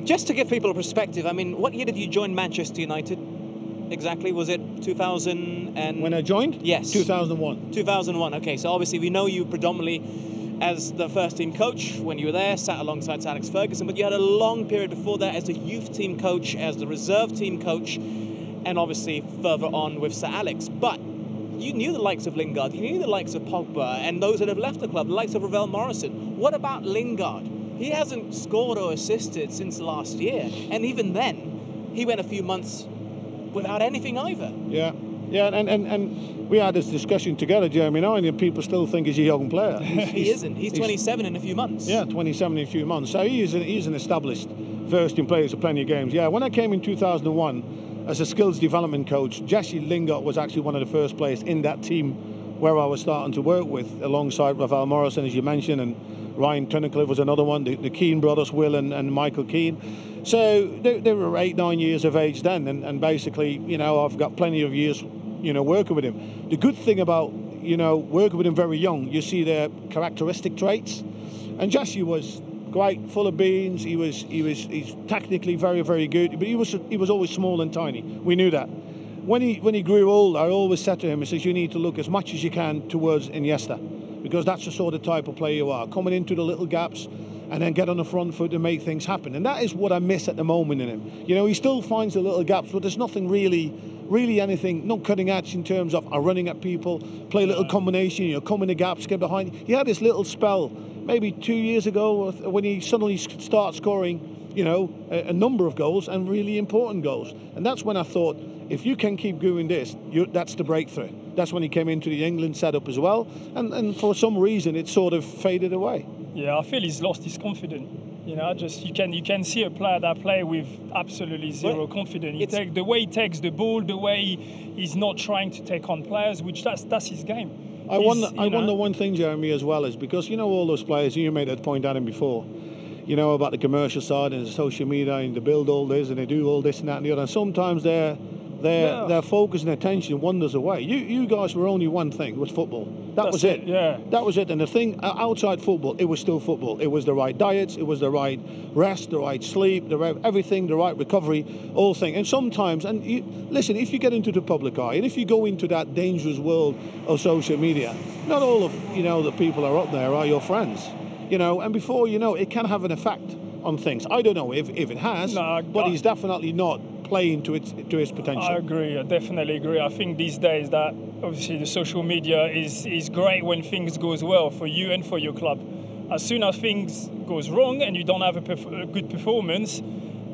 Just to give people a perspective, I mean, what year did you join Manchester United exactly? Was it 2000 and... When I joined? Yes. 2001. 2001, okay. So obviously we know you predominantly as the first team coach when you were there, sat alongside Sir Alex Ferguson, but you had a long period before that as the youth team coach, as the reserve team coach, and obviously further on with Sir Alex. But you knew the likes of Lingard, you knew the likes of Pogba, and those that have left the club, the likes of Ravel Morrison. What about Lingard? He hasn't scored or assisted since last year, and even then, he went a few months without anything either. Yeah, and we had this discussion together, Jeremy, now, and people still think he's a young player. He isn't. He's 27 in a few months. Yeah, 27 in a few months. So he's an established first-team player for plenty of games. Yeah, when I came in 2001 as a skills development coach, Jesse Lingard was actually one of the first players in that team where I was starting to work with, alongside Ravel Morrison, as you mentioned, and Ryan Tunnicliffe was another one, the Keane brothers, Will and Michael Keane. So they were 8, 9 years of age then, and basically, I've got plenty of years, working with him. The good thing about, working with him very young, you see their characteristic traits. And Jesse was great, full of beans. He's technically very, very good, but he was always small and tiny. We knew that. When he grew old, I always said to him, I says, you need to look as much as you can towards Iniesta, because that's the sort of type of player you are, coming into the little gaps and then get on the front foot and make things happen. And that is what I miss at the moment in him. He still finds the little gaps, but there's nothing really anything, no cutting edge in terms of running at people, play a little combination, come in the gaps, get behind. He had this little spell maybe 2 years ago when he suddenly started scoring, a number of goals and really important goals. And that's when I thought, if you can keep doing this, that's the breakthrough. That's when he came into the England setup as well, and for some reason it sort of faded away. Yeah, I feel he's lost his confidence. You can see a player that play with absolutely zero confidence. The way he takes the ball, the way he's not trying to take on players, which that's his game. I wonder one thing, Jeremy, as well, is because all those players, you made that point at him before, about the commercial side and the social media, and they build all this and they do all this and that and the other, and sometimes their focus and attention wanders away. You guys were only one thing, was football. That was it. Yeah. That was it. And the thing outside football, it was still football. It was the right diets, it was the right rest, the right sleep, everything, the right recovery, all thing. And sometimes, listen, if you get into the public eye and if you go into that dangerous world of social media, not all of the people are up there are your friends. And before it can have an effect on things. I don't know if it has, but he's definitely not playing to his potential. I agree. I definitely agree. I think these days that obviously the social media is great when things goes well for you and for your club. As soon as things goes wrong and you don't have a good performance,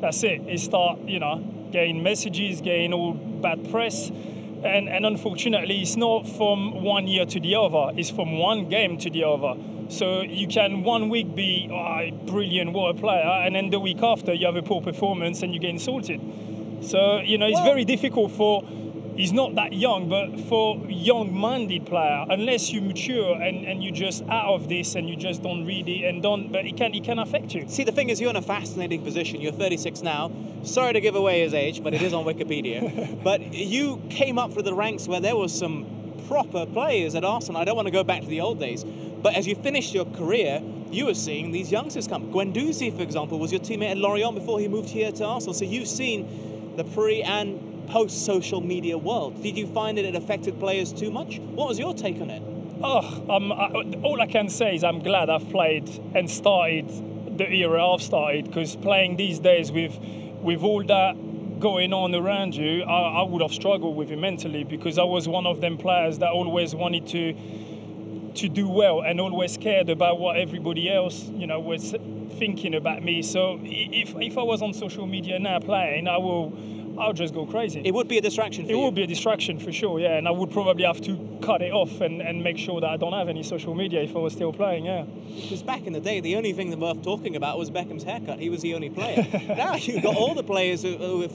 that's it. It start getting messages, getting all bad press, and unfortunately it's not from one year to the other. It's from one game to the other. So you can 1 week be brilliant, what a player, and then the week after you have a poor performance and you get insulted. So, it's very difficult he's not that young, but for young-minded player, unless you mature and you just out of this and you just don't read it but it can affect you. See, the thing is, you're in a fascinating position. You're 36 now. Sorry to give away his age, but it is on Wikipedia. But you came up through the ranks where there was some proper players at Arsenal. I don't want to go back to the old days, but as you finished your career, you were seeing these youngsters come. Guendouzi, for example, was your teammate at Lorient before he moved here to Arsenal. So you've seen the pre- and post-social media world. Did you find it affected players too much? What was your take on it? All I can say is I'm glad I've played and started the era I've started, because playing these days with all that going on around you, I would have struggled with it mentally, because I was one of them players that always wanted to do well and always cared about what everybody else, was thinking about me. So if I was on social media now playing, I'll just go crazy. It would be a distraction for you? It would be a distraction for sure, yeah. And I would probably have to cut it off and make sure that I don't have any social media if I was still playing, yeah. Because back in the day, the only thing that worth talking about was Beckham's haircut. He was the only player. Now you've got all the players with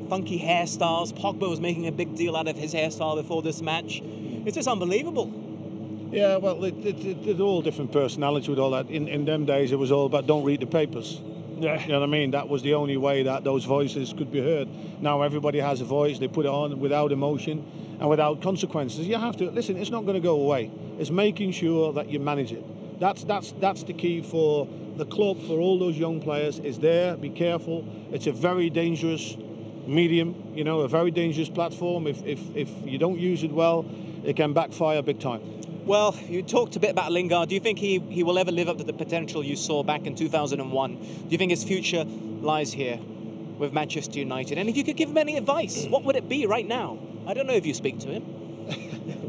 funky hairstyles. Pogba was making a big deal out of his hairstyle before this match. It's just unbelievable. Yeah, well, they're all different personalities with all that. In them days, it was all about don't read the papers. Yeah. You know what I mean? That was the only way that those voices could be heard. Now everybody has a voice. They put it on without emotion and without consequences. You have to listen. It's not going to go away. It's making sure that you manage it. That's the key for the club for all those young players is there. Be careful. It's a very dangerous medium, you know, a very dangerous platform. If you don't use it well, it can backfire big time. Well, you talked a bit about Lingard. Do you think he will ever live up to the potential you saw back in 2001? Do you think his future lies here with Manchester United? And if you could give him any advice, what would it be right now? I don't know if you speak to him.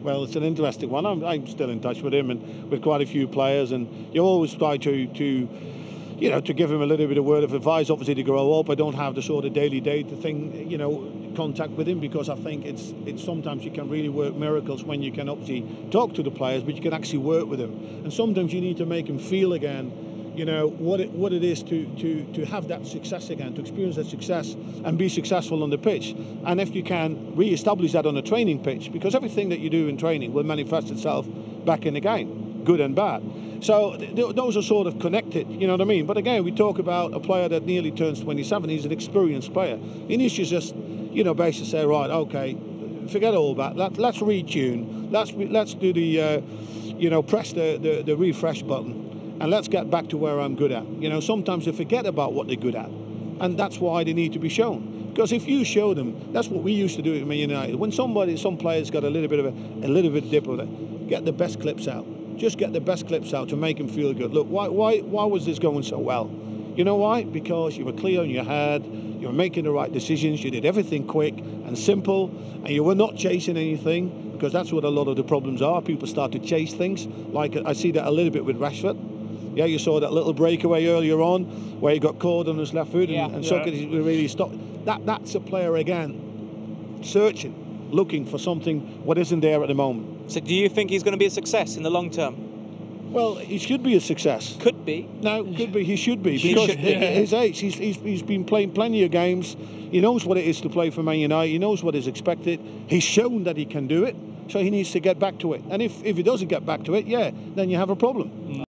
Well, it's an interesting one. I'm still in touch with him and with quite a few players, and you always try to give him a little bit of word of advice, obviously, to grow up. I don't have the sort of daily data thing, you know, contact with him, because I think it's sometimes you can really work miracles when you can obviously talk to the players, but you can actually work with them. And sometimes you need to make him feel again, you know, what it is to have that success again, to experience that success and be successful on the pitch. And if you can re-establish that on a training pitch, because everything that you do in training will manifest itself back in the game, good and bad. So those are sort of connected, you know what I mean? But again, we talk about a player that nearly turns 27. He's an experienced player. He needs to just, you know, basically say, right, okay, forget all that. Let's retune. Let's do the, you know, press the refresh button, and let's get back to where I'm good at. You know, sometimes they forget about what they're good at, and that's why they need to be shown. Because if you show them, that's what we used to do at Man United. When some players got a little bit dip of it, get the best clips out. Just get the best clips out to make him feel good. Look, why was this going so well? You know why? Because you were clear in your head, you were making the right decisions, you did everything quick and simple, and you were not chasing anything, because that's what a lot of the problems are. People start to chase things. Like I see that a little bit with Rashford. Yeah, you saw that little breakaway earlier on where he got caught on his left foot, and Sokratis really stopped. That's a player again, searching, looking for something what isn't there at the moment. So do you think he's going to be a success in the long term? Well, he should be a success. Could be. No, could be. He should be, because at his age, he's been playing plenty of games. He knows what it is to play for Man United. He knows what is expected. He's shown that he can do it, so he needs to get back to it. And if he doesn't get back to it, yeah, then you have a problem.